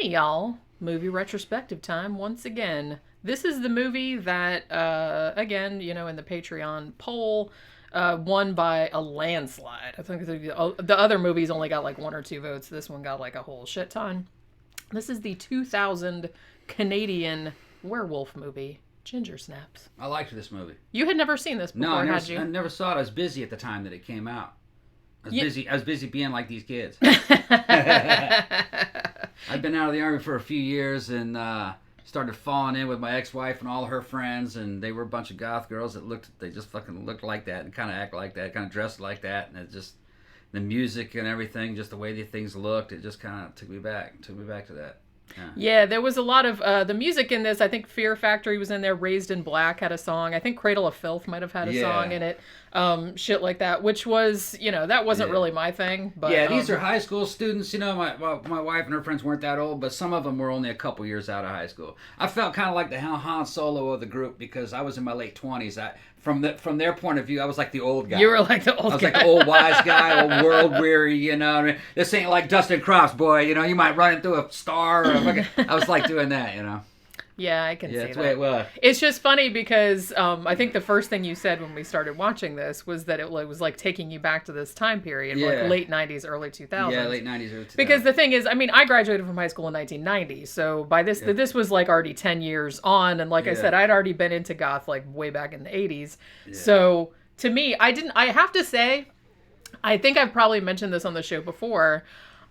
Alrighty, y'all. Movie retrospective time once again. This is the movie that, again, in the Patreon poll, won by a landslide. I think the other movies only got like 1 or 2 votes. This one got like a whole shit ton. This is the 2000 Canadian werewolf movie, Ginger Snaps. I liked this movie. You had never seen this before, had you? I never saw it. I was busy at the time that it came out. I was busy being like these kids. I'd been out of the army for a few years and started falling in with my ex-wife and all her friends, and they were a bunch of goth girls they just fucking looked like that and kind of act like that, kind of dressed like that, and it just, the music and everything, just the way the things looked, it just kind of took me back to that. Yeah, there was a lot of the music in this. I think Fear Factory was in there. Raised in Black had a song. I think Cradle of Filth might have had a song in it. Shit like that, which was, that wasn't really my thing. But these are high school students. My wife and her friends weren't that old, but some of them were only a couple years out of high school. I felt kind of like the Han Solo of the group because I was in my late 20s. From their point of view, I was like the old guy. You were like the old guy. I was like the old wise guy, old world weary, This ain't like Dustin Cross, boy, you might run into a star. I was like doing that, Yeah, I can see that's that. the way it was. It's just funny because I think the first thing you said when we started watching this was that it was like taking you back to this time period, like late 90s, early 2000s. Yeah, late 90s, early 2000s. Because the thing is, I graduated from high school in 1990, so by this was like already 10 years on, and like I said, I'd already been into goth like way back in the 80s. Yeah. So to me, I have to say, I think I've probably mentioned this on the show before,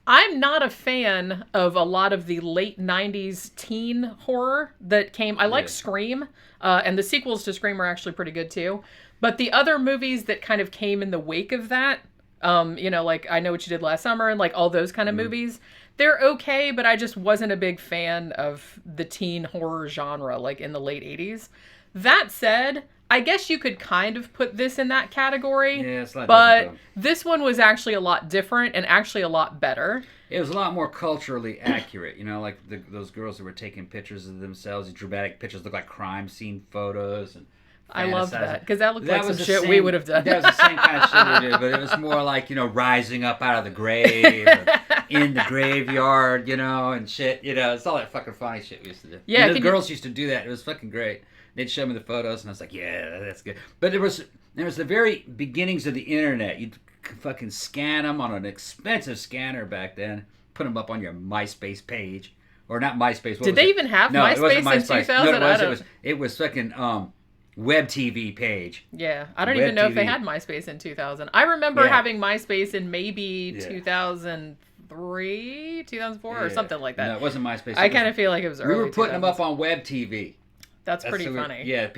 I'm not a fan of a lot of the late 90s teen horror that came. I like Scream, and the sequels to Scream are actually pretty good too. But the other movies that kind of came in the wake of that, like I Know What You Did Last Summer and like all those kind of movies, they're okay, but I just wasn't a big fan of the teen horror genre like in the late 80s. That said, I guess you could kind of put this in that category. Yeah, it's a lot but different, this one was actually a lot different and actually a lot better. It was a lot more culturally accurate, like those girls that were taking pictures of themselves, these dramatic pictures look like crime scene photos. And I love that, because that looked like some shit we would have done. That was the same kind of shit we did, but it was more like, rising up out of the grave, or in the graveyard, and shit, it's all that fucking funny shit we used to do. Yeah, the girls used to do that. It was fucking great. They'd show me the photos, and I was like, yeah, that's good. But there was the very beginnings of the internet. You'd fucking scan them on an expensive scanner back then, put them up on your MySpace page. Or not MySpace. Did they even have MySpace in 2000? No, it was fucking Web TV page. Yeah, I don't even know if they had MySpace in 2000. I remember having MySpace in maybe 2003, 2004, or something like that. No, it wasn't MySpace. I kind of feel like it was early. We were putting 2000s. them up on Web TV. That's pretty funny. Yeah,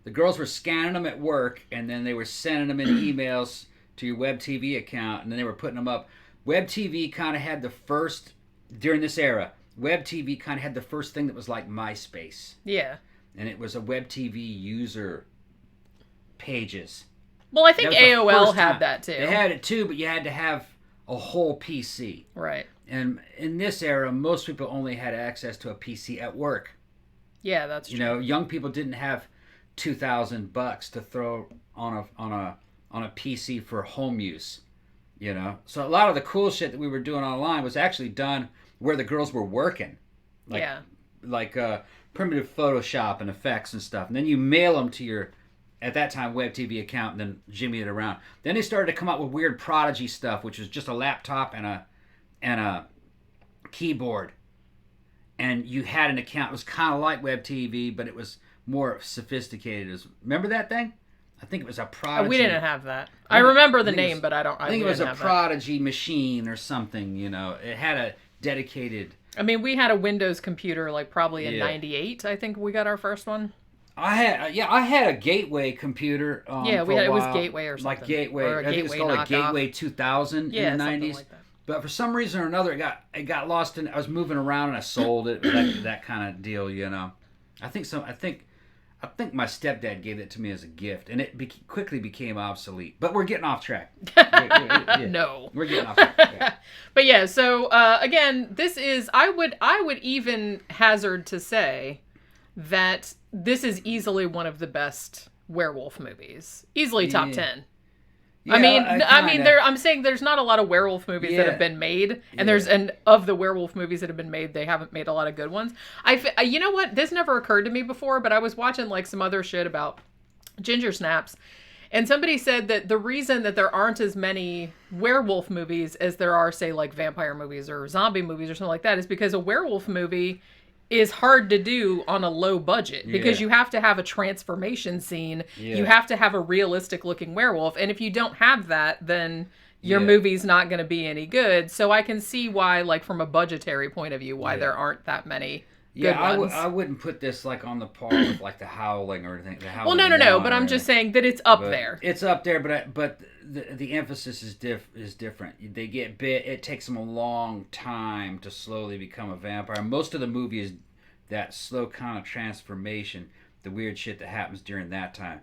the girls were scanning them at work, and then they were sending them in emails to your Web TV account, and then they were putting them up. Web TV kind of had the first, during this era, Web TV kind of had the first thing that was like MySpace. Yeah. And it was a Web TV user pages. Well, I think AOL had that too. They had it too, but you had to have a whole PC. Right. And in this era, most people only had access to a PC at work. Yeah, that's true. Young people didn't have $2,000 to throw on a PC for home use. So a lot of the cool shit that we were doing online was actually done where the girls were working. Like primitive Photoshop and effects and stuff. And then you mail them to your, at that time, Web TV account, and then jimmy it around. Then they started to come out with weird Prodigy stuff, which was just a laptop and a keyboard. And you had an account. It was kind of like Web TV, but it was more sophisticated. Remember that thing? I think it was a Prodigy. We didn't have that. I remember the name, but I don't. I think it was a Prodigy machine or something. It had a dedicated. We had a Windows computer, like probably in '98. I think we got our first one. I had a Gateway computer. It was Gateway or something. Like Gateway. Or I think it's called a Gateway 2000 in the 90s. Like that. But for some reason or another, it got lost in. I was moving around and I sold it. that kind of deal, I think my stepdad gave it to me as a gift, and it quickly became obsolete. But we're getting off track. No, we're getting off track. Yeah. But yeah, so again, this is. I would even hazard to say that this is easily one of the best werewolf movies. Easily top 10. Yeah, I mean, I'm saying there's not a lot of werewolf movies that have been made, and and of the werewolf movies that have been made, they haven't made a lot of good ones. You know what? This never occurred to me before, but I was watching like some other shit about ginger snaps, and somebody said that the reason that there aren't as many werewolf movies as there are, say, like vampire movies or zombie movies or something like that, is because a werewolf movie is hard to do on a low budget because you have to have a transformation scene. You have to have a realistic looking werewolf. And if you don't have that, then your movie's not going to be any good. So I can see why, like from a budgetary point of view, why there aren't that many good ones. I wouldn't put this like on the par with like The Howling or anything. Well, no. But I'm just saying that it's up there. It's up there, but the emphasis is different. They get bit. It takes them a long time to slowly become a vampire. Most of the movie is that slow kind of transformation, the weird shit that happens during that time.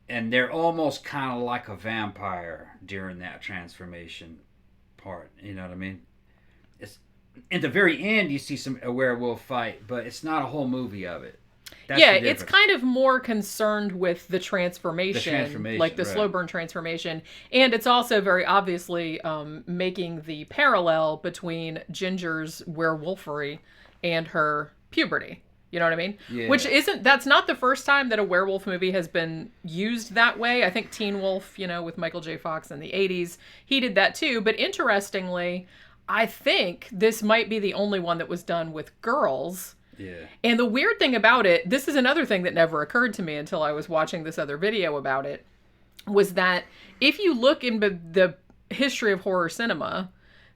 And they're almost kind of like a vampire during that transformation part. You know what I mean? It's at the very end you see a werewolf fight, but it's not a whole movie of it. That's it's kind of more concerned with the transformation, like the slow burn transformation. And it's also very obviously making the parallel between Ginger's werewolfery and her puberty. You know what I mean? Yeah. That's not the first time that a werewolf movie has been used that way. I think Teen Wolf, with Michael J. Fox in the 80s, he did that too. But interestingly, I think this might be the only one that was done with girls. Yeah. And the weird thing about it, this is another thing that never occurred to me until I was watching this other video about it, was that if you look in the history of horror cinema,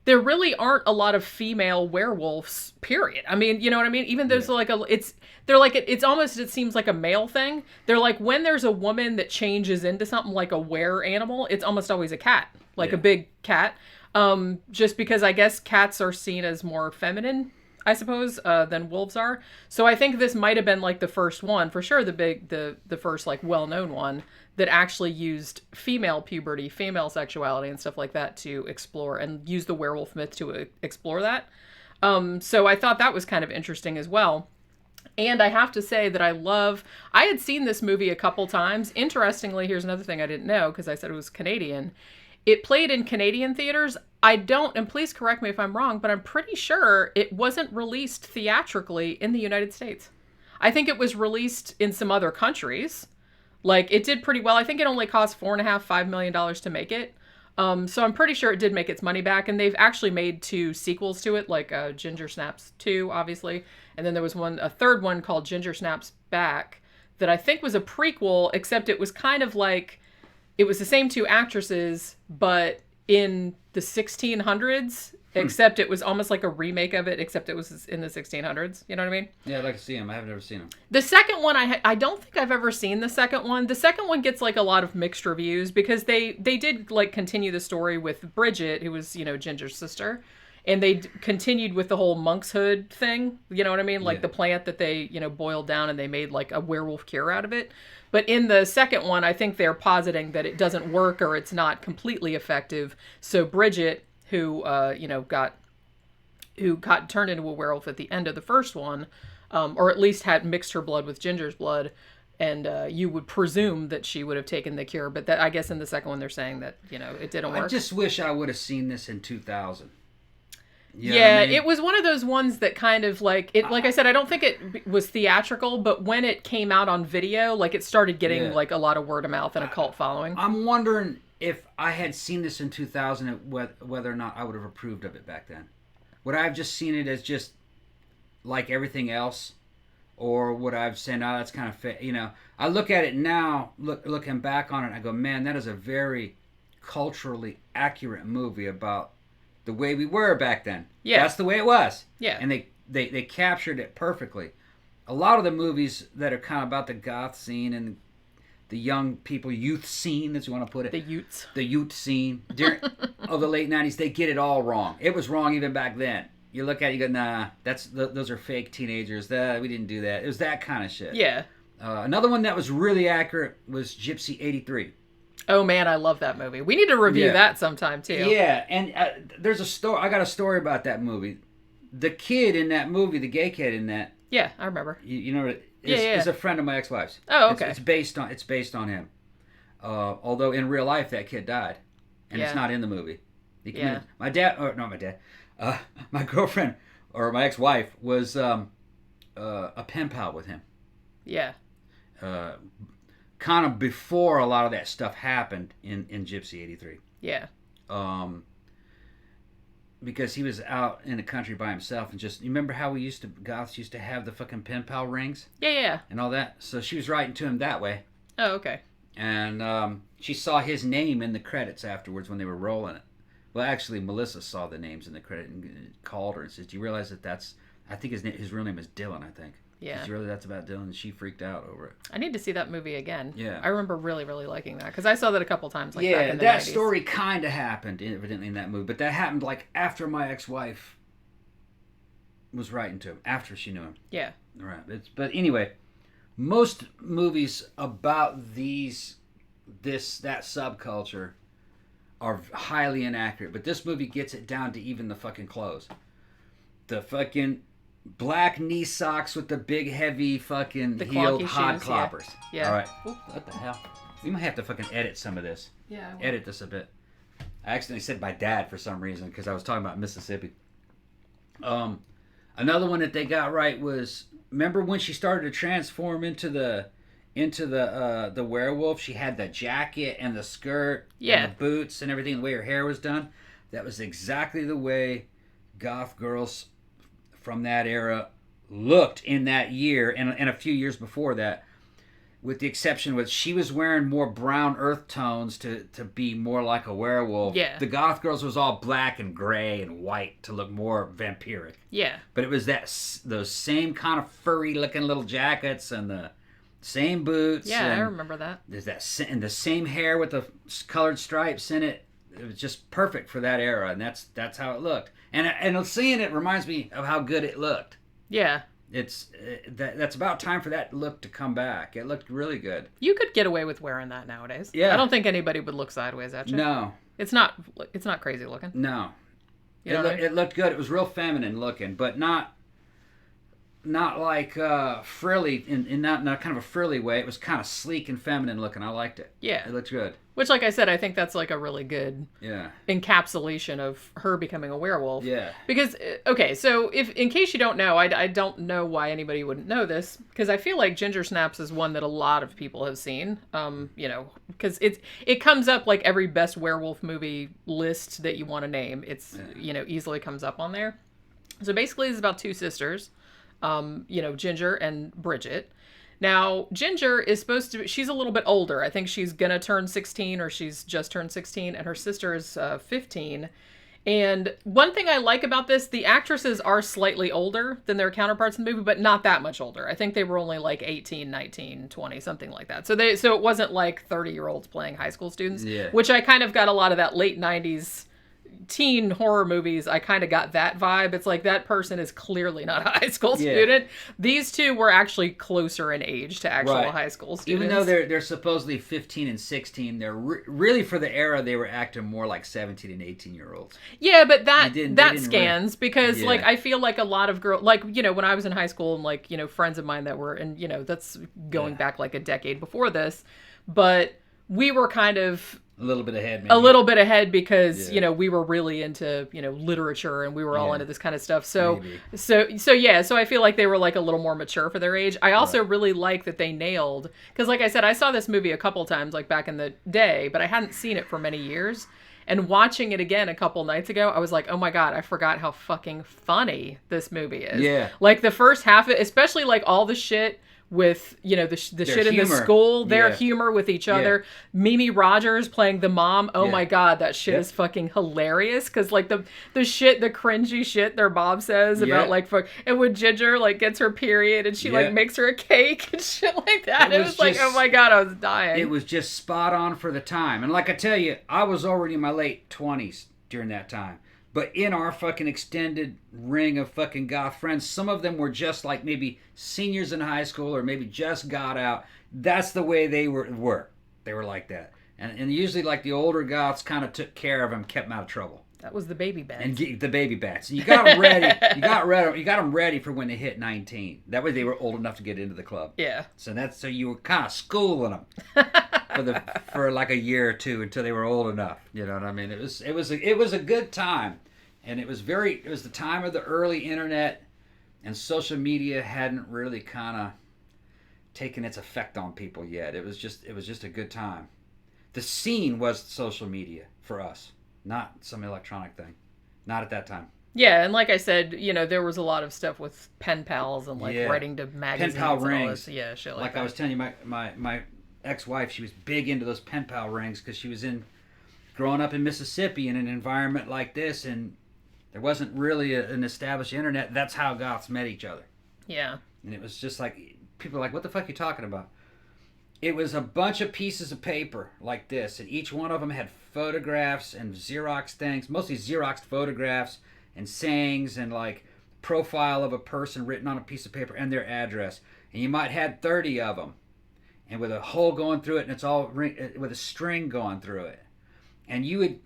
there really aren't a lot of female werewolves, period. I mean, you know what I mean? Even there's it's almost, it seems like a male thing. They're like, when there's a woman that changes into something like a were animal, it's almost always a cat, like a big cat. Just because I guess cats are seen as more feminine, I suppose, than wolves are. So I think this might have been like the first one, for sure, the first like well-known one that actually used female puberty, female sexuality and stuff like that to explore and use the werewolf myth to explore that. So I thought that was kind of interesting as well. And I have to say that I had seen this movie a couple times. Interestingly, here's another thing I didn't know because I said it was Canadian. It played in Canadian theaters. And please correct me if I'm wrong, but I'm pretty sure it wasn't released theatrically in the United States. I think it was released in some other countries. Like, it did pretty well. I think it only cost $4.5 million to make it. So I'm pretty sure it did make its money back. And they've actually made 2 sequels to it, like Ginger Snaps 2, obviously. And then there was a third one called Ginger Snaps Back that I think was a prequel, except it was kind of like, it was the same 2 actresses, but in the 1600s, except it was almost like a remake of it, except it was in the 1600s. You know what I mean? Yeah, I'd like to see them. I have never seen them. The second one, I don't think I've ever seen the second one. The second one gets like a lot of mixed reviews because they did like continue the story with Bridget, who was, Ginger's sister. And they continued with the whole monk's hood thing. You know what I mean? Like the plant that they, boiled down and they made like a werewolf cure out of it. But in the second one, I think they're positing that it doesn't work or it's not completely effective. So Bridget, who got turned into a werewolf at the end of the first one, or at least had mixed her blood with Ginger's blood, and you would presume that she would have taken the cure. But that, I guess in the second one they're saying that it didn't work. I just wish I would have seen this in 2000. It was one of those ones that kind of like it. Like I said, I don't think it was theatrical, but when it came out on video, like it started getting like a lot of word of mouth and a cult following. I'm wondering if I had seen this in 2000, whether or not I would have approved of it back then. Would I have just seen it as just like everything else, or would I have said, "Oh, that's kind of I look at it now, looking back on it, I go, man, that is a very culturally accurate movie about the way we were back then. Yeah. That's the way it was. Yeah. And they captured it perfectly. A lot of the movies that are kind of about the goth scene and the young people, youth scene, as you want to put it. The youth scene of the late 90s, they get it all wrong. It was wrong even back then. You look at it, you go, nah, those are fake teenagers. We didn't do that. It was that kind of shit. Yeah. Another one that was really accurate was Gypsy 83. Oh man, I love that movie. We need to review that sometime too. Yeah, and there's a story. I got a story about that movie. The kid in that movie, the gay kid in that. Yeah, I remember. Is a friend of my ex-wife's. Oh, okay. It's based on him. Although in real life that kid died. and it's not in the movie. My dad, or not my dad, my girlfriend or my ex-wife was a pen pal with him. Yeah. Kind of before a lot of that stuff happened in Gypsy 83. Yeah. Because he was out in the country by himself and just, you remember how goths used to have the fucking pen pal rings? Yeah. And all that? So she was writing to him that way. Oh, okay. And she saw his name in the credits afterwards when they were rolling it. Well, actually, Melissa saw the names in the credit and called her and says, do you realize I think his real name is Dylan, I think. Yeah. Did you realize that's about Dylan? And she freaked out over it. I need to see that movie again. Yeah. I remember really, really liking that because I saw that a couple times. Back in the that 90s. story kind of happened, evidently, in that movie. But that happened, like, after my ex-wife was writing to him, after she knew him. Yeah. Right. But anyway, most movies about that subculture are highly inaccurate, but this movie gets it down to even the fucking clothes. The fucking black knee socks with the big heavy fucking heeled hod cloppers. Yeah. All right. Ooh, what the hell? We might have to fucking edit some of this. Yeah. Edit this a bit. I accidentally said my dad for some reason because I was talking about Mississippi. Another one that they got right was, remember when she started to transform into the werewolf? She had the jacket and the skirt and the boots and everything, the way her hair was done. That was exactly the way goth girls from that era looked in that year and a few years before that, with the exception with she was wearing more brown earth tones to be more like a werewolf. Yeah. The goth girls was all black and gray and white to look more vampiric. Yeah. But it was those same kind of furry looking little jackets and the same boots. Yeah, I remember that. There's and the same hair with the colored stripes in it. It was just perfect for that era, and that's how it looked. And seeing it reminds me of how good it looked. Yeah. That's about time for that look to come back. It looked really good. You could get away with wearing that nowadays. Yeah. I don't think anybody would look sideways at you. No. It's not crazy looking. No. It looked good. It was real feminine looking, but not like frilly in not kind of a frilly way. It was kind of sleek and feminine looking. I liked it. Yeah. It looked good. Which, like I said, I think that's like a really good encapsulation of her becoming a werewolf. Yeah. Because, okay, so in case you don't know, I don't know why anybody wouldn't know this, because I feel like Ginger Snaps is one that a lot of people have seen. Because it comes up like every best werewolf movie list that you want to name. It's, easily comes up on there. So basically it's about two sisters, Ginger and Bridget. Now, Ginger is she's a little bit older. I think she's going to turn 16 or she's just turned 16, and her sister is 15. And one thing I like about this, the actresses are slightly older than their counterparts in the movie, but not that much older. I think they were only like 18, 19, 20, something like that. So it wasn't like 30-year-olds playing high school students, which I kind of got a lot of that late 90s teen horror movies. I kind of got that vibe. It's like that person is clearly not a high school student. These two were actually closer in age to actual high school students. Even though they're supposedly 15 and 16, they're really for the era they were acting more like 17 and 18-year-olds. Yeah, but that scans because like I feel like a lot of girls, like when I was in high school and like friends of mine that were, and that's going back like a decade before this, but we were kind of a little bit ahead, maybe. A little bit ahead because, we were really into, literature and we were all into this kind of stuff. So I feel like they were like a little more mature for their age. I also really like that they nailed, because like I said, I saw this movie a couple times like back in the day, but I hadn't seen it for many years. And watching it again a couple nights ago, I was like, oh my God, I forgot how fucking funny this movie is. Yeah. Like the first half, especially like all the shit with the shit in the school, their humor with each other. Mimi Rogers playing the mom. Oh my God, that shit is fucking hilarious. Because like the cringy shit their mom says about like and when Ginger like gets her period and she like makes her a cake and shit like that. It was like, oh my God, I was dying. It was just spot on for the time. And like I tell you, I was already in my late 20s during that time. But in our fucking extended ring of fucking goth friends, some of them were just like maybe seniors in high school or maybe just got out. That's the way they were. They were like that. And usually like the older goths kind of took care of them, kept them out of trouble. That was the baby bats. And the baby bats. And you got them ready. You got them ready for when they hit 19. That way they were old enough to get into the club. Yeah. So you were kind of schooling them. for like a year or two until they were old enough. You know what I mean? It was a good time, and it was the time of the early internet, and social media hadn't really kind of taken its effect on people yet. It was just a good time. The scene was social media for us, not some electronic thing. Not at that time. Yeah, and like I said, there was a lot of stuff with pen pals and writing to magazines. Pen pal and rings. All this. Yeah, shit like that. I was telling you, my ex-wife, she was big into those pen pal rings because she was growing up in Mississippi in an environment like this, and there wasn't really an established internet. That's how goths met each other. Yeah. And it was just like, people were like, what the fuck are you talking about? It was a bunch of pieces of paper like this, and each one of them had photographs and Xerox things, mostly Xeroxed photographs and sayings and like profile of a person written on a piece of paper and their address. And you might had 30 of them, and with a hole going through it, and it's all with a string going through it. And you would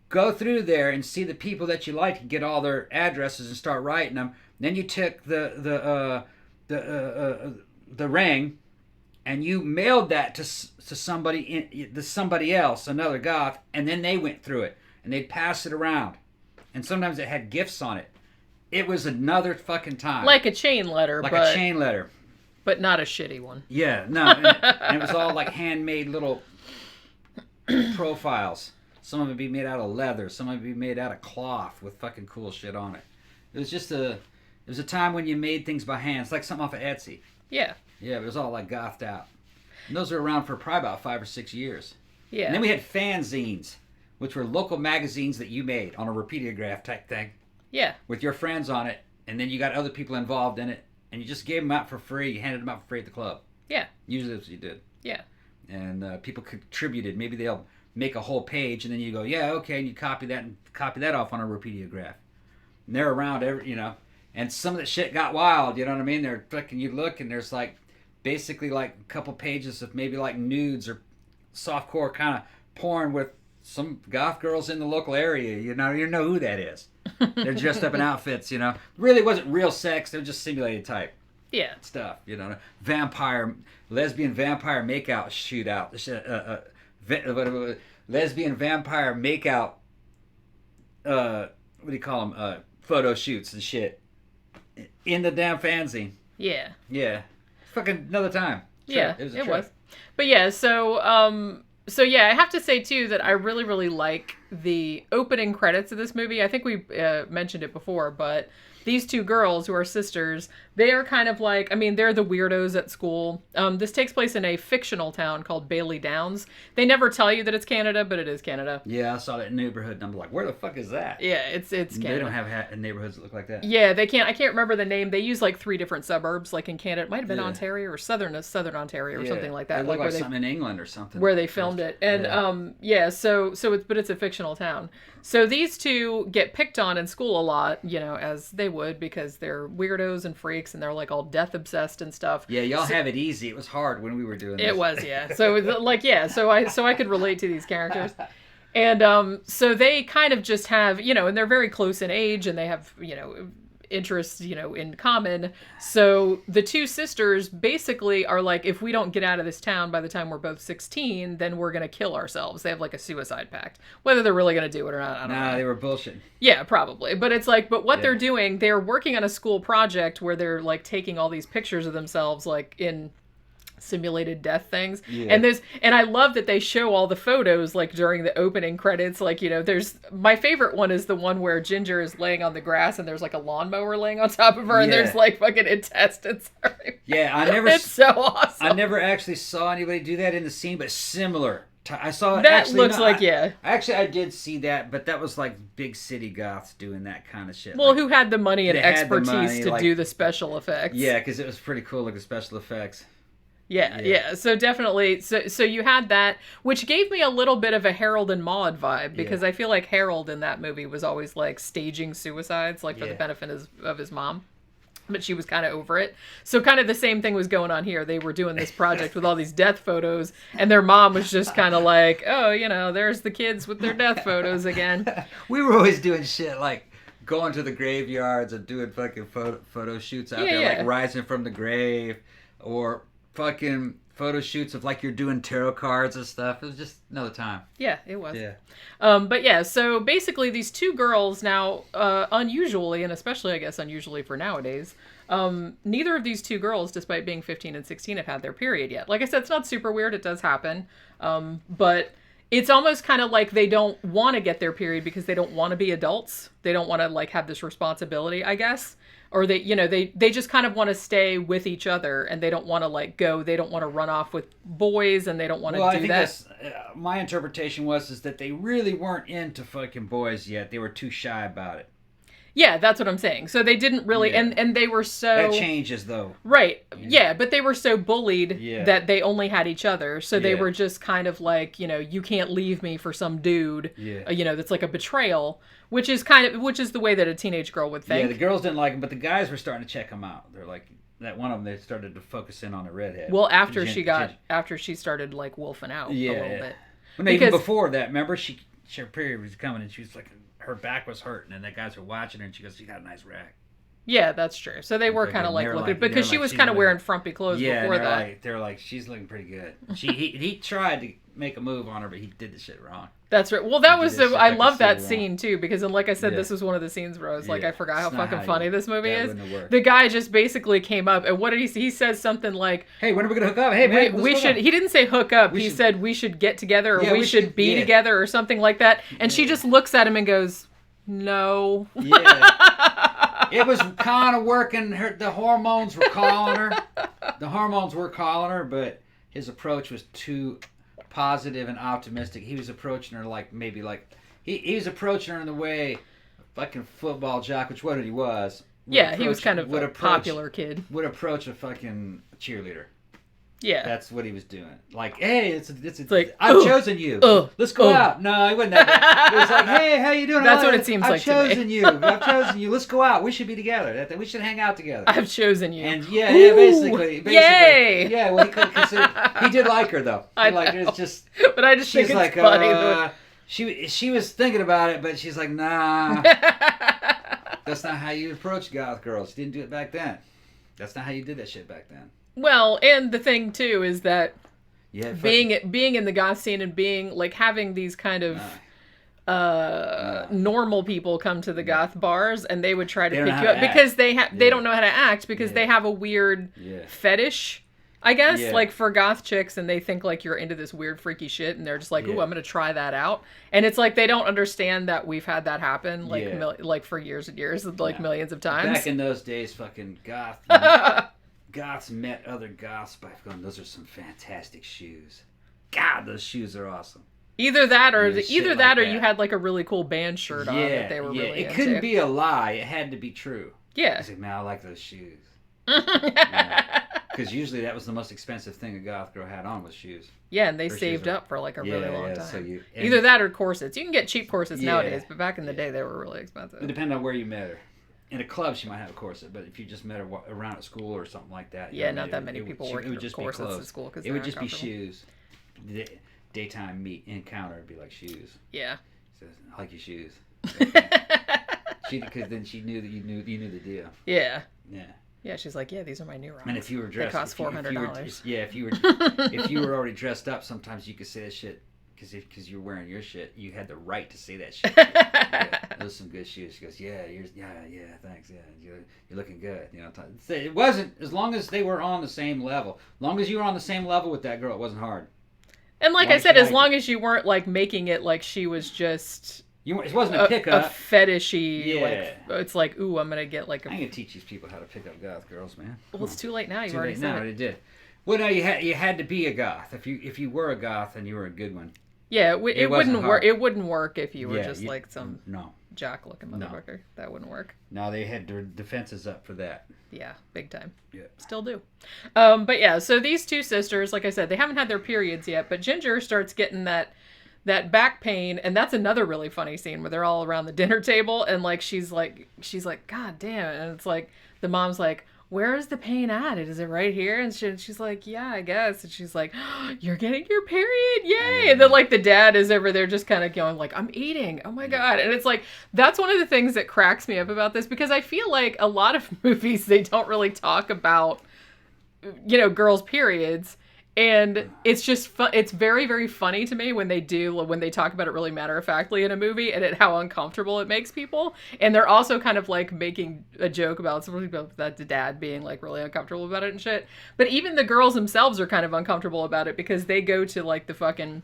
go through there and see the people that you liked and get all their addresses and start writing them. Then you took the ring, and you mailed that to somebody else, another goth, and then they went through it and they'd pass it around, and sometimes it had gifts on it. It was another fucking time, like a chain letter, but not a shitty one. Yeah, no, and it was all like handmade little profiles. Some of it would be made out of leather, some of it would be made out of cloth with fucking cool shit on it. It was a time when you made things by hand. It's like something off of Etsy. Yeah. Yeah, it was all like gothed out. And those were around for probably about 5 or 6 years. Yeah. And then we had fanzines, which were local magazines that you made on a repeatograph type thing. Yeah. With your friends on it, and then you got other people involved in it, and you just gave them out for free. You handed them out for free at the club. Yeah. Usually that's what you did. Yeah. And people contributed. Maybe they'll make a whole page, and then you go, yeah, okay, and you copy that off on a repeatograph. And they're around and some of the shit got wild, you know what I mean? They're fucking, you look, and there's like basically like a couple pages of maybe like nudes or softcore kind of porn with some goth girls in the local area. You know who that is. They're dressed up in outfits, Really wasn't real sex. They're just simulated type. Yeah. Stuff, lesbian vampire makeout shootout. Lesbian vampire makeout, what do you call them? Photo shoots and shit. In the damn fanzine. Yeah. Yeah. Fucking another time. Yeah, it was. But yeah, so yeah, I have to say too that I really, really like the opening credits of this movie. I think we mentioned it before, but these two girls who are sisters, they are kind of like, they're the weirdos at school. This takes place in a fictional town called Bailey Downs. They never tell you that it's Canada, but it is Canada. Yeah, I saw that neighborhood and I'm like, where the fuck is that? Yeah, it's Canada. They don't have neighborhoods that look like that. Yeah, they can't. I can't remember the name. They use like 3 different suburbs, like in Canada. It might have been Ontario or Southern Ontario or something like that. It looked like something in England or something. Where they filmed it. And but it's a fictional town. So these two get picked on in school a lot, as they would, because they're weirdos and freaks and they're like all death obsessed and stuff. Yeah, y'all have it easy. It was hard when we were doing this. It was, yeah. So so I could relate to these characters. And so they kind of just have, and they're very close in age and they have, interests, in common. So the two sisters basically are like, if we don't get out of this town by the time we're both 16, then we're going to kill ourselves. They have like a suicide pact. Whether they're really going to do it or not, I don't know. Nah, they were bullshitting. Yeah, probably. But it's like, what they're doing, they're working on a school project where they're like taking all these pictures of themselves like in simulated death things. Yeah. And I love that they show all the photos like during the opening credits. Like, there's, my favorite one is the one where Ginger is laying on the grass and there's like a lawnmower laying on top of her and there's like fucking intestines. Yeah, it's so awesome. I never actually saw anybody do that in the scene, but similar. I saw that actually, looks like I did see that, but that was like big city goths doing that kind of shit. Well, who had the money and expertise to do the special effects? Yeah, because it was pretty cool, like the special effects. Yeah. So definitely, so you had that, which gave me a little bit of a Harold and Maude vibe, because I feel like Harold in that movie was always like staging suicides, like for the benefit of his mom. But she was kind of over it. So kind of the same thing was going on here. They were doing this project with all these death photos, and their mom was just kind of like, oh, there's the kids with their death photos again. We were always doing shit like going to the graveyards and doing fucking photo shoots out there, like rising from the grave, or fucking photo shoots of like you're doing tarot cards and stuff. It was just another time. Yeah, it was. Yeah. But yeah, so basically these two girls now, unusually, and especially I guess unusually for nowadays, neither of these two girls, despite being 15 and 16, have had their period yet. Like I said, it's not super weird. It does happen. But it's almost kind of like they don't want to get their period because they don't want to be adults. They don't want to like have this responsibility, I guess. Or they, you know, they just kind of want to stay with each other and they don't want to like go, they don't want to run off with boys and they don't want to do that. Well, I think my interpretation is that they really weren't into fucking boys yet. They were too shy about it. Yeah, that's what I'm saying. So they didn't really, and they were so... That changes, though. Right. Yeah, but they were so bullied that they only had each other. So they were just kind of like, you know, you can't leave me for some dude, you know, that's like a betrayal, which is the way that a teenage girl would think. Yeah, the girls didn't like him, but the guys were starting to check him out. They're like, that one of them, they started to focus in on the redhead. Well, after she started, like, wolfing out a little bit. Well, no, even before that, remember, her period was coming and she was like... Her back was hurting, and the guys were watching her, and she goes, "You got a nice rack." Yeah, that's true. So they were kind of like looking because she was kind of wearing frumpy clothes before that. They're like, she's looking pretty good. He tried to make a move on her, but he did the shit wrong. That's right. Well, that was I love that scene too because, and like I said, this was one of the scenes where I was like, I forgot how fucking funny this movie is. The guy just basically came up, and what did he say? He says something like, "Hey, when are we gonna hook up? Hey, man, we should." He didn't say hook up. He said we should get together or we should be together or something like that. And she just looks at him and goes, "No." Yeah. It was kind of working. The hormones were calling her. But his approach was too positive and optimistic. He was approaching her like maybe like he was approaching her in the way a fucking football jock, which what he was. Yeah, he was kind of a popular kid. Would approach a fucking cheerleader. Yeah, that's what he was doing. Like, hey, it's like I've chosen you. Let's go out. No, he wasn't that. It was like, hey, how you doing? That's what it seems like. I've chosen you. I've chosen you. Let's go out. We should be together. We should hang out together. I've chosen you. And basically, yay! Yeah, well, he did like her though. He liked her. It's just, but I just think it's funny. She was thinking about it, but she's like, nah. That's not how you approach goth girls. You didn't do it back then. That's not how you did that shit back then. Well, and the thing too is that being in the goth scene and being like having these kind of normal people come to the goth bars and they would try to pick you up because they don't know how to act because they have a weird fetish, I guess, like for goth chicks, and they think like you're into this weird freaky shit and they're just like, ooh, I'm gonna try that out, and it's like they don't understand that we've had that happen like for years and years, like millions of times. Back in those days, fucking goths met other goths by going, those are some fantastic shoes. God, those shoes are awesome. Either that or you had like a really cool band shirt on that they were really into. It couldn't be a lie. It had to be true. Yeah. I was like, man, I like those shoes. Because usually that was the most expensive thing a goth girl had on was shoes. Yeah, and they saved up for like a really long time. So either that or corsets. You can get cheap corsets nowadays, but back in the day they were really expensive. It depended on where you met her. In a club, she might have a corset, but if you just met her around at school or something like that, not that many people wore corsets at school because it would just be shoes. Daytime encounter would be like shoes. Yeah. She says, I like your shoes. Because then she knew that you knew the deal. Yeah. Yeah. Yeah, she's like, yeah, these are my new rounds. And if you were dressed, they cost $400. If you were already dressed up, sometimes you could say that shit. Because you're wearing your shit, you had the right to say that shit. Those are some good shoes. She goes, thanks, you're looking good. You know, it wasn't as long as they were on the same level. As long as you were on the same level with that girl, it wasn't hard. And like I said, as long as you weren't like making it like she was just. It wasn't a pickup. A fetishy. Yeah. Like, it's like, ooh, I'm gonna get like. I'm gonna teach these people how to pick up goth girls, man. Well, it's too late now. You've already said it. No, it did. Well, no, you had to be a goth. If you were a goth, then you were a good one. Yeah, it wouldn't work. It wouldn't work if you were like some no jock-looking motherfucker. No. That wouldn't work. No, they had their defenses up for that. Yeah, big time. Yeah, still do. But yeah, so these two sisters, like I said, they haven't had their periods yet. But Ginger starts getting that back pain, and that's another really funny scene where they're all around the dinner table, and like she's like, God damn it, and it's like the mom's like, where is the pain at? Is it right here? And she's like, yeah, I guess. And she's like, oh, you're getting your period, yay! And then like the dad is over there just kind of going like, I'm eating, oh my God. And it's like, that's one of the things that cracks me up about this, because I feel like a lot of movies, they don't really talk about, girls' periods. And it's just fun. It's very, very funny to me when they talk about it really matter-of-factly in a movie and how uncomfortable it makes people. And they're also kind of like making a joke about that the dad being like really uncomfortable about it and shit. But even the girls themselves are kind of uncomfortable about it because they go to like the fucking,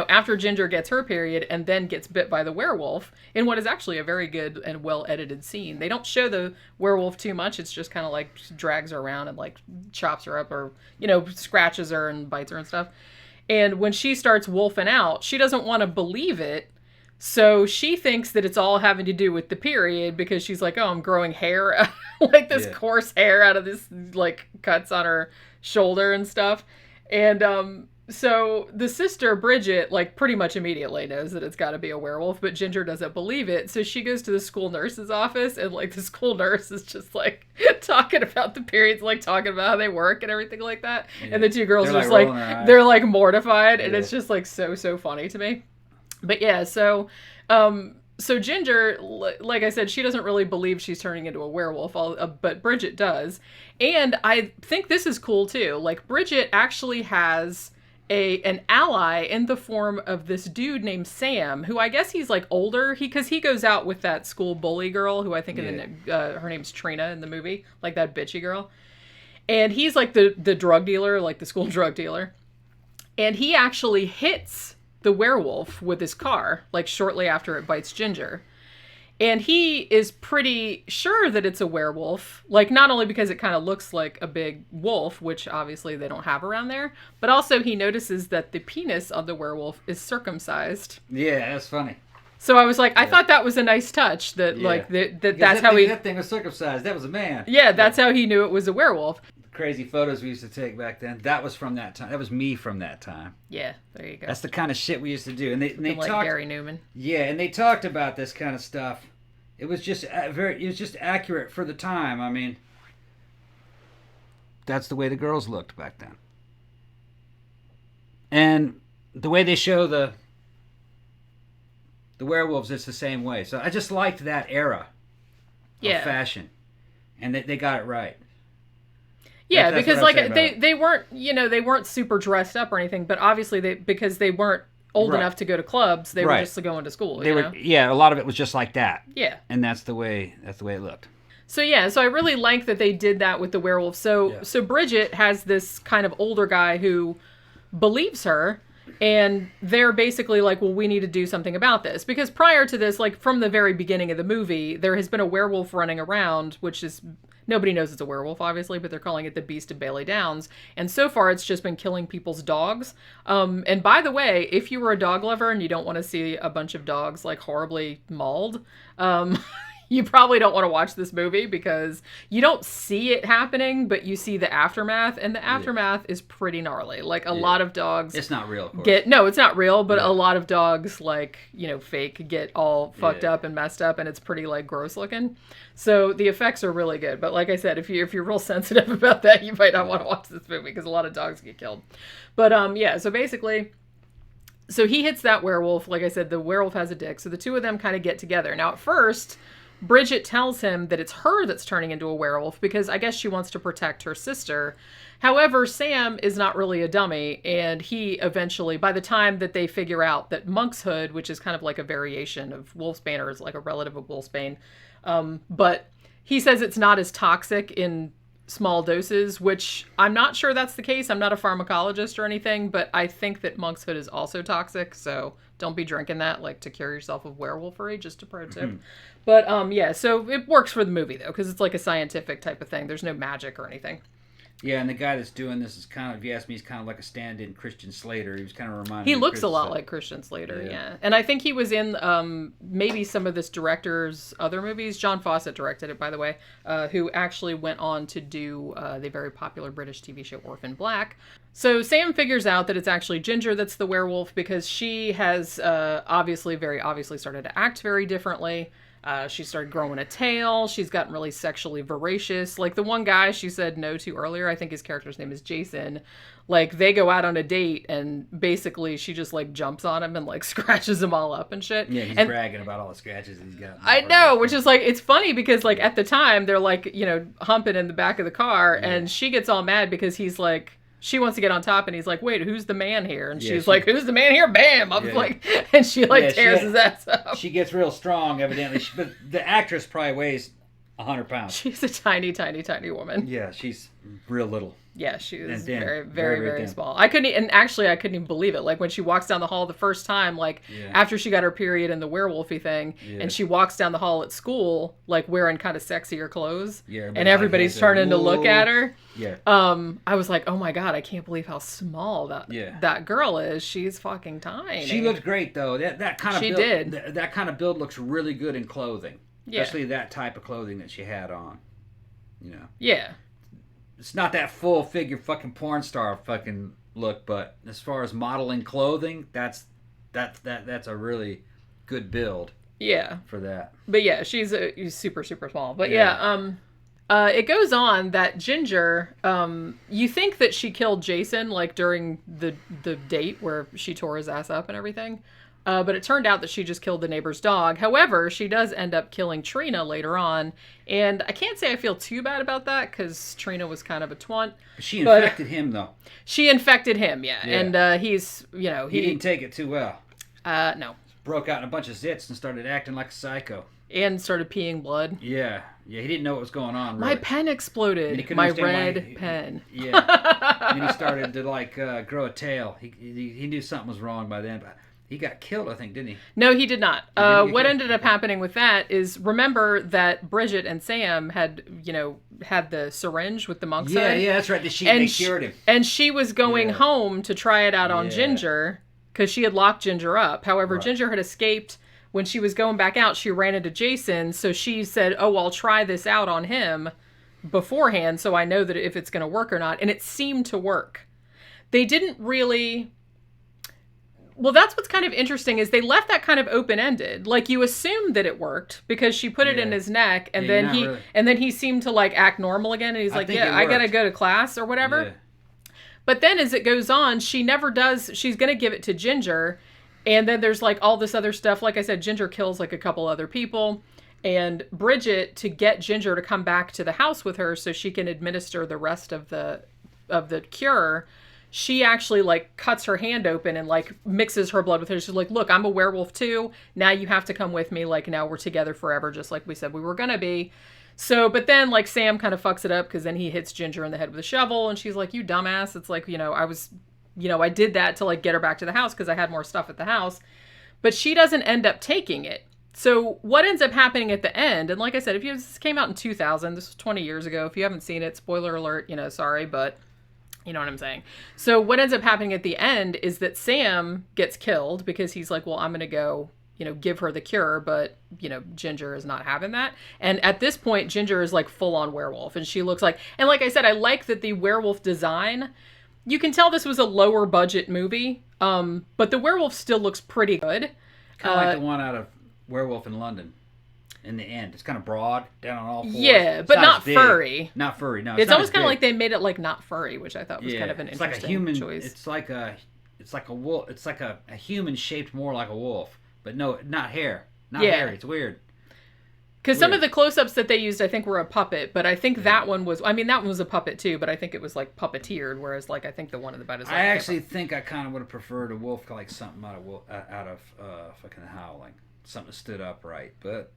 after Ginger gets her period and then gets bit by the werewolf in what is actually a very good and well edited scene. They don't show the werewolf too much. It's just kind of like drags her around and like chops her up or, scratches her and bites her and stuff. And when she starts wolfing out, she doesn't want to believe it. So she thinks that it's all having to do with the period because she's like, oh, I'm growing hair, like this coarse hair out of this like cuts on her shoulder and stuff. And, so the sister, Bridget, like pretty much immediately knows that it's got to be a werewolf, but Ginger doesn't believe it. So she goes to the school nurse's office and like the school nurse is just like talking about the periods, like talking about how they work and everything like that. Yeah. And the two girls are just like, they're like mortified. And it's just like so funny to me. But yeah, so Ginger, like I said, she doesn't really believe she's turning into a werewolf, but Bridget does. And I think this is cool too. Like Bridget actually has an ally in the form of this dude named Sam, who I guess he's like older, because he goes out with that school bully girl who I think her name's Trina in the movie, like that bitchy girl. And he's like the drug dealer, like the school drug dealer. And he actually hits the werewolf with his car, like shortly after it bites Ginger. And he is pretty sure that it's a werewolf, like not only because it kind of looks like a big wolf, which obviously they don't have around there, but also he notices that the penis of the werewolf is circumcised. Yeah, that's funny. So I was like, I thought that was a nice touch that like that's how that thing was circumcised. That was a man. Yeah, that's how he knew it was a werewolf. Crazy photos we used to take back then. That was from that time. That was me from that time. Yeah, there you go. That's the kind of shit we used to do. And they like talked, Gary Newman. Yeah, and they talked about this kind of stuff. It was just accurate for the time. I mean, that's the way the girls looked back then. And the way they show the werewolves, it's the same way. So I just liked that era of fashion. And they got it right. Yeah, because like they weren't, they weren't super dressed up or anything, but obviously because they weren't old enough to go to clubs, they were just going to school. Yeah, a lot of it was just like that. Yeah. And that's the way it looked. So I really like that they did that with the werewolf. So Bridget has this kind of older guy who believes her, and they're basically like, well, we need to do something about this. Because prior to this, like from the very beginning of the movie, there has been a werewolf running around, which is... Nobody knows it's a werewolf, obviously, but they're calling it the Beast of Bailey Downs. And so far, it's just been killing people's dogs. And by the way, if you were a dog lover and you don't want to see a bunch of dogs, like, horribly mauled, you probably don't want to watch this movie because you don't see it happening, but you see the aftermath. And the aftermath is pretty gnarly. Like, a lot of dogs... It's not real, of course. No, it's not real, but a lot of dogs, like, fake, get all fucked up and messed up, and it's pretty, like, gross looking. So the effects are really good. But like I said, if you're real sensitive about that, you might not want to watch this movie because a lot of dogs get killed. But so basically, so he hits that werewolf. Like I said, the werewolf has a dick. So the two of them kind of get together. Now at first, Bridget tells him that it's her that's turning into a werewolf because I guess she wants to protect her sister. However, Sam is not really a dummy, and he eventually, by the time that they figure out that monk's hood, which is kind of like a variation of wolfsbane, or is like a relative of wolfsbane, but he says it's not as toxic in small doses, which I'm not sure that's the case. I'm not a pharmacologist or anything, but I think that monk's hood is also toxic, so don't be drinking that like to cure yourself of werewolfery, just a pro tip. But so it works for the movie though, because it's like a scientific type of thing. There's no magic or anything. Yeah, and the guy that's doing this is kind of, if you ask me, he's kind of like a stand-in Christian Slater. He was kind of reminding me He looks a lot like Christian Slater, yeah. And I think he was in maybe some of this director's other movies. John Fawcett directed it, by the way, who actually went on to do the very popular British TV show Orphan Black. So Sam figures out that it's actually Ginger that's the werewolf because she has very obviously started to act very differently. She started growing a tail. She's gotten really sexually voracious. Like the one guy she said no to earlier, I think his character's name is Jason. Like they go out on a date and basically she just like jumps on him and like scratches them all up and shit. Yeah, he's bragging about all the scratches he's got. I know, which is like, it's funny because like at the time they're like, humping in the back of the car and she gets all mad because he's like, she wants to get on top, and he's like, wait, who's the man here? And she's like, who's the man here? Bam! I was like, and she tears his ass up. She gets real strong, evidently. But the actress probably weighs 100 pounds. She's a tiny, tiny, tiny woman. Yeah, she's real little. Yeah, she was very, very, very small. I couldn't even believe it. Like when she walks down the hall the first time, after she got her period and the werewolfy thing, and she walks down the hall at school, like wearing kind of sexier clothes, and everybody's turning to look at her. Yeah. I was like, oh my God, I can't believe how small that girl is. She's fucking tiny. She looked great though. That kind of she build, did. That kind of build looks really good in clothing, especially that type of clothing that she had on. You know. Yeah. It's not that full figure fucking porn star fucking look, but as far as modeling clothing, that's a really good build. Yeah. For that. But yeah, she's super, super small. But it goes on that Ginger, you think that she killed Jason like during the date where she tore his ass up and everything. But it turned out that she just killed the neighbor's dog. However, she does end up killing Trina later on. And I can't say I feel too bad about that because Trina was kind of a twant. She infected him, though. She infected him, yeah. And he's, He didn't take it too well. No. Broke out in a bunch of zits and started acting like a psycho. And started peeing blood. Yeah. Yeah, he didn't know what was going on, really. My pen exploded. My red pen. Yeah. And he started to, grow a tail. He knew something was wrong by then, but... He got killed, I think, didn't he? No, he did not. What ended up happening with that is, remember that Bridget and Sam had the syringe with the monk's head? Yeah, that's right. They cured him. And she was going home to try it out on Ginger because she had locked Ginger up. However, Ginger had escaped. When she was going back out, she ran into Jason. So she said, oh, I'll try this out on him beforehand so I know that if it's going to work or not. And it seemed to work. They didn't really... Well, that's what's kind of interesting is they left that kind of open-ended. Like you assumed that it worked because she put it in his neck, and then he seemed to act normal again, and he's like, I gotta go to class or whatever. Yeah. But then as it goes on, she never does. She's gonna give it to Ginger, and then there's all this other stuff. Like I said, Ginger kills a couple other people, and Bridget to get Ginger to come back to the house with her so she can administer the rest of the cure. She actually cuts her hand open and mixes her blood with hers. She's like, look, I'm a werewolf too. Now you have to come with me. Now we're together forever, just like we said we were going to be. So, but then Sam kind of fucks it up because then he hits Ginger in the head with a shovel and she's like, you dumbass. It's I did that to get her back to the house because I had more stuff at the house. But she doesn't end up taking it. So what ends up happening at the end, and like I said, this came out in 2000, this was 20 years ago. If you haven't seen it, spoiler alert, sorry, but... You know what I'm saying? So what ends up happening at the end is that Sam gets killed because he's like, well, I'm going to go, give her the cure. But, Ginger is not having that. And at this point, Ginger is full on werewolf. And she looks and like I said, I like that the werewolf design, you can tell this was a lower budget movie. But the werewolf still looks pretty good. Kind of like the one out of Werewolf in London. In the end, it's kind of broad, down on all fours. Yeah, but not furry. Not furry, no. It's almost kind of like they made it not furry, which I thought was kind of an interesting choice. It's like a wolf. It's like a human shaped more like a wolf, but no, not hair, not hairy. It's weird. Because some of the close-ups that they used, I think, were a puppet, but I think that one was. I mean, that one was a puppet too, but I think it was puppeteered. Whereas, I think the one in the bed is. I actually think I kind of would have preferred a wolf, something out of fucking Howling, something that stood upright, but.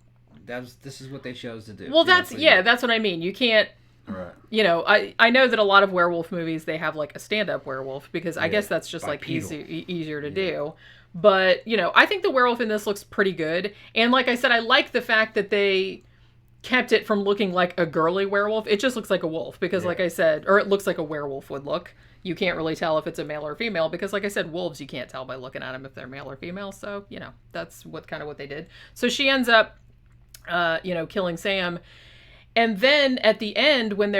This is what they chose to do. Well, that's what I mean. You can't, right. I know that a lot of werewolf movies, they have a stand-up werewolf because I guess that's just easier to do. But, I think the werewolf in this looks pretty good. And like I said, I like the fact that they kept it from looking like a girly werewolf. It just looks like a wolf because like I said, or it looks like a werewolf would look. You can't really tell if it's a male or female because like I said, wolves, you can't tell by looking at them if they're male or female. So, that's what they did. So she ends up killing Sam. And then at the end, when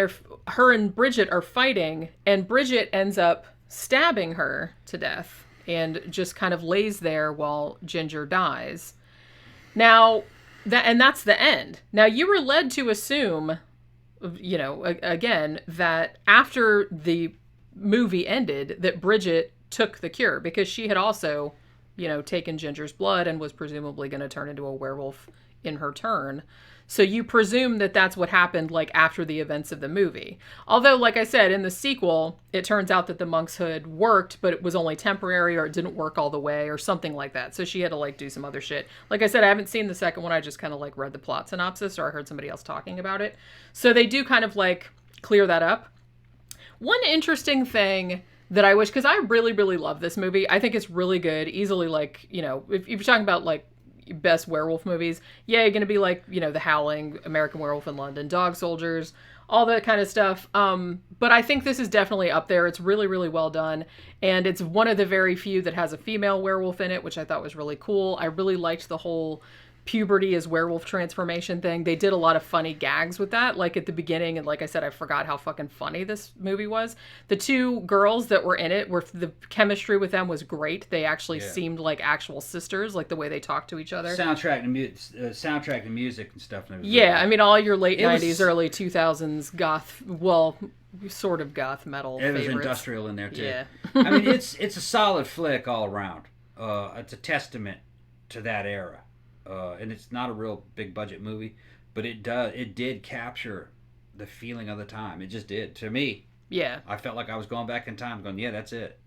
her and Bridget are fighting, and Bridget ends up stabbing her to death and just kind of lays there while Ginger dies. Now, that's the end. Now, you were led to assume, again, that after the movie ended, that Bridget took the cure because she had also taken Ginger's blood and was presumably going to turn into a werewolf in her turn. So you presume that that's what happened, like, after the events of the movie. Although, like I said, in the sequel, it turns out that the monk's hood worked, but it was only temporary, or it didn't work all the way, or something like that. So she had to, like, do some other shit. Like I said, I haven't seen the second one. I just kind of, like, read the plot synopsis, or I heard somebody else talking about it. So they do kind of, like, clear that up. One interesting thing that I wish, because I really, really love this movie. I think it's really good. Easily, like, if you're talking about, like, best werewolf movies, you're gonna be like, The Howling, American Werewolf in London, Dog Soldiers, all that kind of stuff. But I think this is definitely up there. It's really, really well done. And it's one of the very few that has a female werewolf in it, which I thought was really cool. I really liked the whole puberty as werewolf transformation thing. They did a lot of funny gags with that, like at the beginning, and like I said, I forgot how fucking funny this movie was. The two girls that were in it, the chemistry with them was great. They actually seemed like actual sisters, like the way they talked to each other. Soundtrack and music and stuff. I mean, all your late 90s, early 2000s goth, sort of goth metal favorites. It was industrial in there too. Yeah. I mean, it's a solid flick all around. It's a testament to that era. And it's not a real big budget movie, but it did capture the feeling of the time. It just did, to me. Yeah. I felt like I was going back in time going, that's it.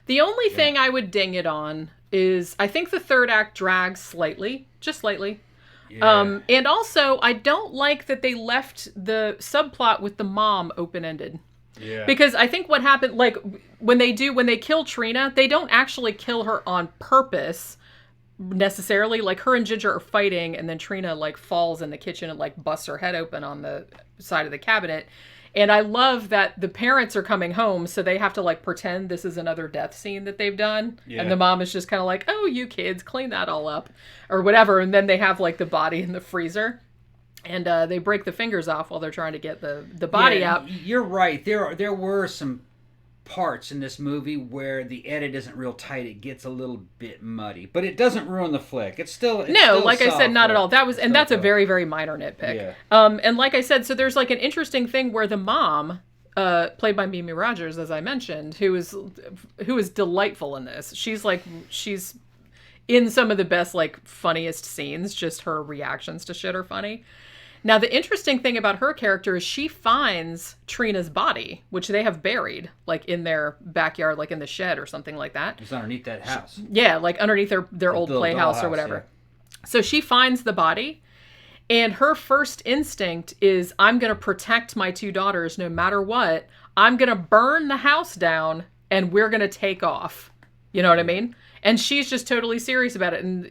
The only thing I would ding it on is I think the third act drags slightly, just slightly. Yeah. And also, I don't like that they left the subplot with the mom open-ended. Yeah. Because I think what happened, like, when they kill Trina, they don't actually kill her on purpose necessarily. Like, her and Ginger are fighting, and then Trina, like, falls in the kitchen and, like, busts her head open on the side of the cabinet. And I love that the parents are coming home, so they have to, like, pretend this is another death scene that they've done. Yeah. And the mom is just kind of like, oh, you kids, clean that all up. Or whatever. And then they have, like, the body in the freezer. And they break the fingers off while they're trying to get the body out. You're right. There were some parts in this movie where the edit isn't real tight. It gets a little bit muddy, but it doesn't ruin the flick. It's still like I said, not at all. That's a very, very minor nitpick. Yeah. And like I said, so there's like an interesting thing where the mom, played by Mimi Rogers, as I mentioned, who is delightful in this. She's in some of the best, like, funniest scenes. Just her reactions to shit are funny. Now, the interesting thing about her character is she finds Trina's body, which they have buried, like, in their backyard, like in the shed or something like that. It's underneath that house. Yeah, like underneath their old playhouse or whatever. Yeah. So she finds the body, and her first instinct is, I'm going to protect my two daughters no matter what. I'm going to burn the house down, and we're going to take off. You know what I mean? And she's just totally serious about it. And,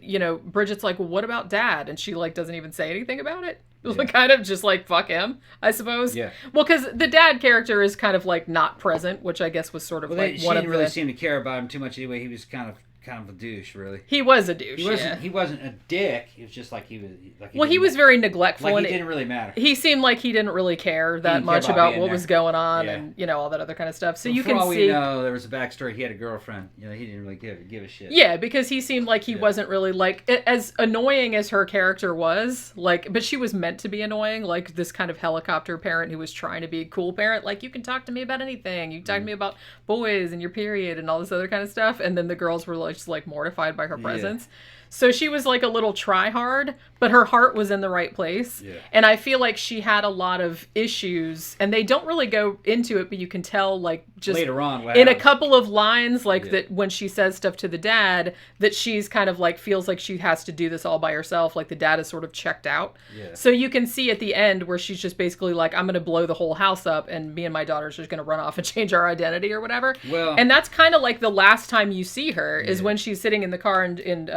Bridget's like, well, what about Dad? And she, like, doesn't even say anything about it. Yeah. Kind of just like, fuck him, I suppose. Yeah. Well, because the dad character is kind of like not present, which I guess was sort of like one of the... She didn't really seem to care about him too much anyway. He was kind of a douche, really. He was a douche. He wasn't a dick. He was just like he was. Like he was very neglectful. Like, he didn't really matter. He seemed like he didn't really care that much about what was going on, and all that other kind of stuff. So you can see. For all we know, there was a backstory. He had a girlfriend. He didn't really give a shit. Yeah, because he seemed like he wasn't really like, as annoying as her character was. Like, but she was meant to be annoying. Like this kind of helicopter parent who was trying to be a cool parent. Like, you can talk to me about anything. You can talk to me about boys and your period and all this other kind of stuff. And then the girls were like, just like mortified by her presence. So she was like a little try hard, but her heart was in the right place. Yeah. And I feel like she had a lot of issues, and they don't really go into it, but you can tell, like, just later on in a couple of lines, like that when she says stuff to the dad, that she's kind of like feels like she has to do this all by herself. Like the dad is sort of checked out. Yeah. So you can see at the end where she's just basically like, I'm going to blow the whole house up, and me and my daughter's just going to run off and change our identity or whatever. Well, and that's kind of like the last time you see her is when she's sitting in the car and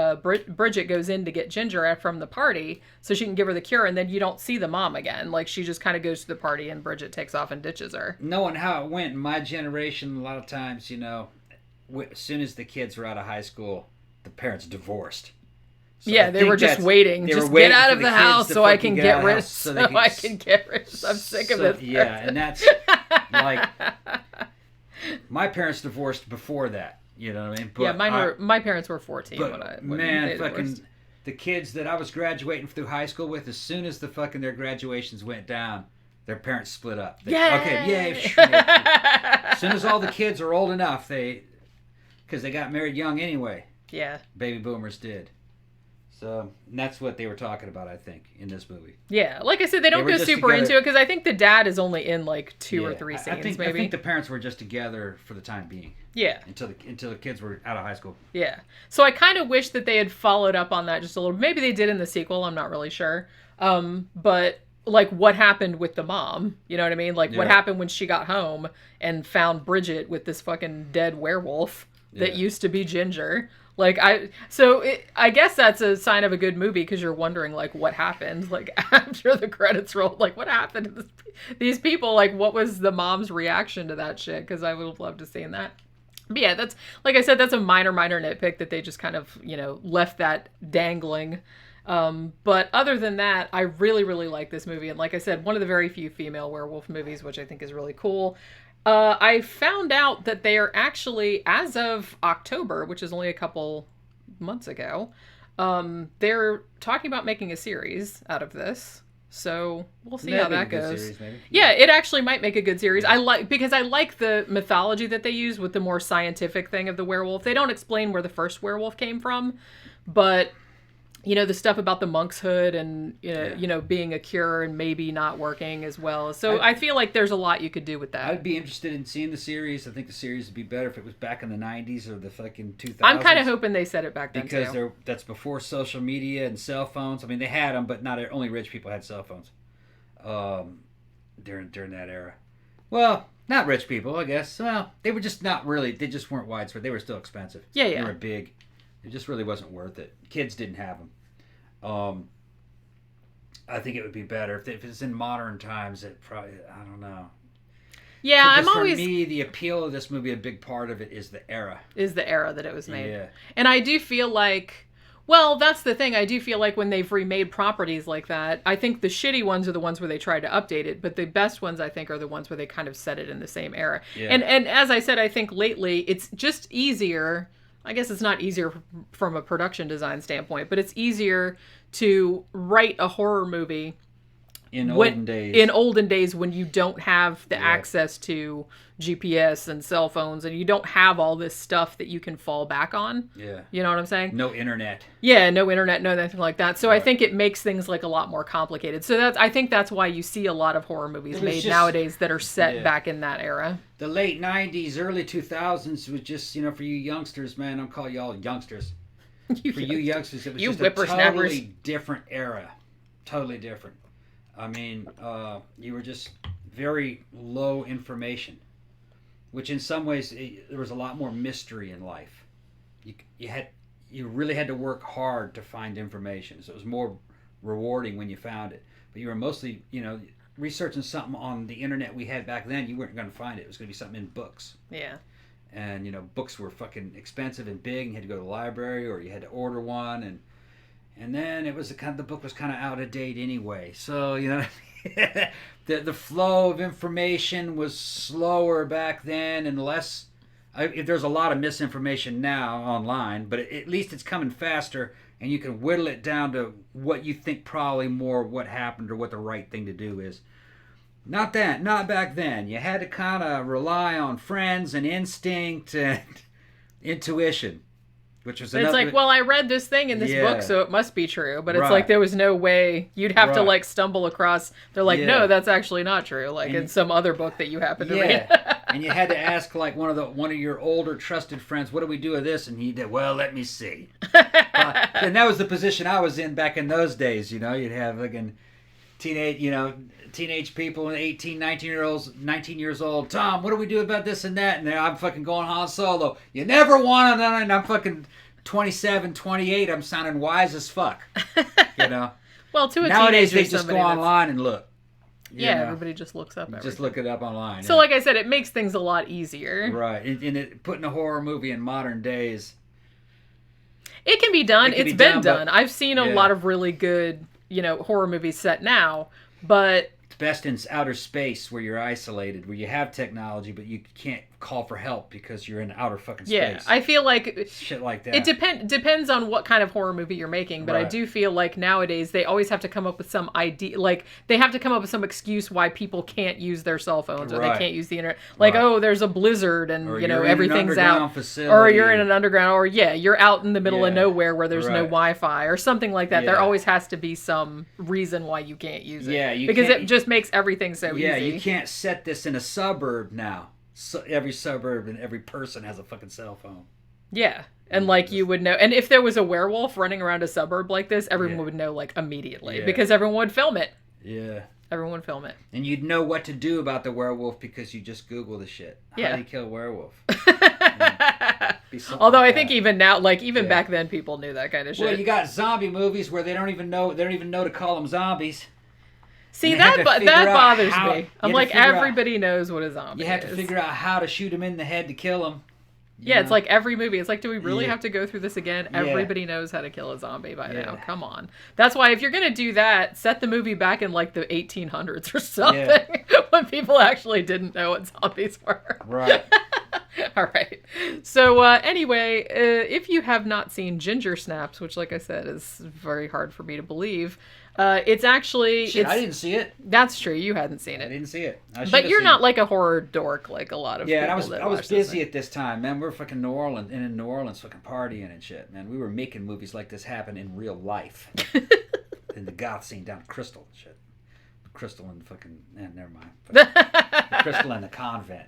Bridget goes in to get Ginger from the party so she can give her the cure, and then you don't see the mom again. Like, she just kind of goes to the party and Bridget takes off and ditches her. Knowing how it went in my generation, a lot of times, as soon as the kids were out of high school, the parents divorced. So they were just waiting. Just get out of the house so I can get rich. So I can get rich. I'm sick of this. Yeah, and that's like my parents divorced before that. You know what I mean? But my parents were 14 when the kids that I was graduating through high school with, as soon as their graduations went down, their parents split up. Yay! As soon as all the kids are old enough, because they got married young anyway. Yeah. Baby boomers did. So that's what they were talking about, I think, in this movie. Yeah, like I said, they don't go super into it because I think the dad is only in like 2 or 3 scenes. I think the parents were just together for the time being. Yeah. Until the kids were out of high school. Yeah. So I kind of wish that they had followed up on that just a little. Maybe they did in the sequel. I'm not really sure. But like what happened with the mom? You know what I mean? Like what happened when she got home and found Bridget with this fucking dead werewolf that used to be Ginger. Like, I guess that's a sign of a good movie because you're wondering, like, what happened, like, after the credits rolled. Like, what happened to these people? Like, what was the mom's reaction to that shit? Because I would have loved to see that. But yeah, that's, like I said, that's a minor nitpick that they just kind of, left that dangling. But other than that, I really, really like this movie. And like I said, one of the very few female werewolf movies, which I think is really cool. I found out that they are actually, as of October, which is only a couple months ago, they're talking about making a series out of this. So we'll see how that goes. Series, maybe. Yeah, it actually might make a good series. Yeah. Because I like the mythology that they use with the more scientific thing of the werewolf. They don't explain where the first werewolf came from, but the stuff about the monk's hood and, being a cure and maybe not working as well. So I feel like there's a lot you could do with that. I'd be interested in seeing the series. I think the series would be better if it was back in the 90s or the fucking 2000s. I'm kind of hoping they set it back then, because that's before social media and cell phones. I mean, they had them, but not only rich people had cell phones during that era. Well, not rich people, I guess. Well, they were just not really, they just weren't widespread. They were still expensive. Yeah. They were big. It just really wasn't worth it. Kids didn't have them. I think it would be better if it's in modern times. It probably, I don't know. Yeah, for me, the appeal of this movie, a big part of it is the era. Is the era that it was made. Yeah. And I do feel like, well, that's the thing. I do feel like when they've remade properties like that, I think the shitty ones are the ones where they tried to update it, but the best ones, I think, are the ones where they kind of set it in the same era. Yeah. And as I said, I think lately, it's just easier. I guess it's not easier from a production design standpoint, but it's easier to write a horror movie in olden days when you don't have the access to GPS and cell phones and you don't have all this stuff that you can fall back on. Yeah. You know what I'm saying? No internet. Yeah, no internet, no nothing like that. So I think it makes things like a lot more complicated. So I think that's why you see a lot of horror movies made nowadays that are set back in that era. The late 90s, early 2000s was just, for you youngsters, man, I'll call you all youngsters. For you youngsters, it was just a totally different era. Totally different. I mean, you were just very low information, which in some ways there was a lot more mystery in life. You really had to work hard to find information, so it was more rewarding when you found it. But you were mostly, researching something on the internet we had back then. You weren't going to find it. It was going to be something in books. Yeah. And books were fucking expensive and big, and you had to go to the library or you had to order one, and then it was the book was kind of out of date anyway. So the flow of information was slower back then and less. There's a lot of misinformation now online, but at least it's coming faster, and you can whittle it down to what you think probably more what happened or what the right thing to do is. Not back then. You had to kind of rely on friends and instinct and intuition, which was it's like, well, I read this thing in this book, so it must be true. But it's like there was no way you'd have to stumble across. They're like, no, that's actually not true. Like in some other book that you happen to read. And you had to ask one of your older trusted friends, what do we do with this? And he did, well, let me see. And that was the position I was in back in those days. You'd have teenage people, 18, 19 years old. Tom, what do we do about this and that? And I'm fucking going Han Solo. You never want to, and I'm fucking 27, 28. I'm sounding wise as fuck. Well, to a nowadays teenager, they just go online and look. Everybody just looks up everything. Just look it up online. So, like I said, it makes things a lot easier. Right, and putting a horror movie in modern days. It can be done. It's been done. I've seen a lot of really good, horror movies set now, but it's best in outer space where you're isolated, where you have technology, but you can't call for help because you're in outer fucking space. Yeah, I feel like shit like that. It depends on what kind of horror movie you're making, but I do feel like nowadays they always have to come up with some idea, like they have to come up with some excuse why people can't use their cell phones or they can't use the internet. Like, oh, there's a blizzard and or everything's out, facility. or you're in an underground, or you're out in the middle of nowhere where there's no Wi-Fi or something like that. There always has to be some reason why you can't use it. Yeah, because it just makes everything so easy. Yeah, you can't set this in a suburb now. So every suburb and every person has a fucking cell phone. Yeah. And like you would know, and if there was a werewolf running around a suburb like this, everyone would know like immediately because everyone would film it. Yeah. Everyone would film it. And you'd know what to do about the werewolf because you just Google the shit. How do you kill a werewolf? Although I think even now, like even back then, people knew that kind of shit. Well, you got zombie movies where they don't even know to call them zombies. See, that bothers me. I'm like, everybody knows what a zombie is. You have to figure out how to shoot him in the head to kill him. Yeah, it's like every movie. It's like, do we really have to go through this again? Everybody knows how to kill a zombie by now. Come on. That's why if you're going to do that, set the movie back in like the 1800s or something when people actually didn't know what zombies were. Right. All right. So anyway, if you have not seen Ginger Snaps, which like I said is very hard for me to believe, it's actually... I didn't see it. That's true. You hadn't seen it. I didn't see it. But you're not like a horror dork like a lot of people. Yeah, I was busy at this time, man. We were fucking New Orleans, and in New Orleans fucking partying and shit, man. We were making movies like this happen in real life. In the goth scene down in Crystal and shit. Crystal and fucking... never mind. Crystal and the convent.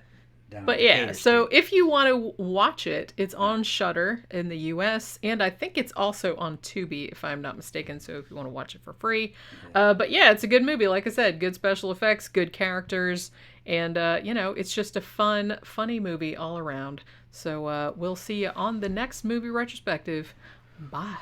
But yeah, so if you want to watch it, it's on Shudder in the US, and I think it's also on Tubi, if I'm not mistaken, so if you want to watch it for free. But yeah, it's a good movie, like I said, good special effects, good characters, and, it's just a funny movie all around. So we'll see you on the next movie retrospective. Bye.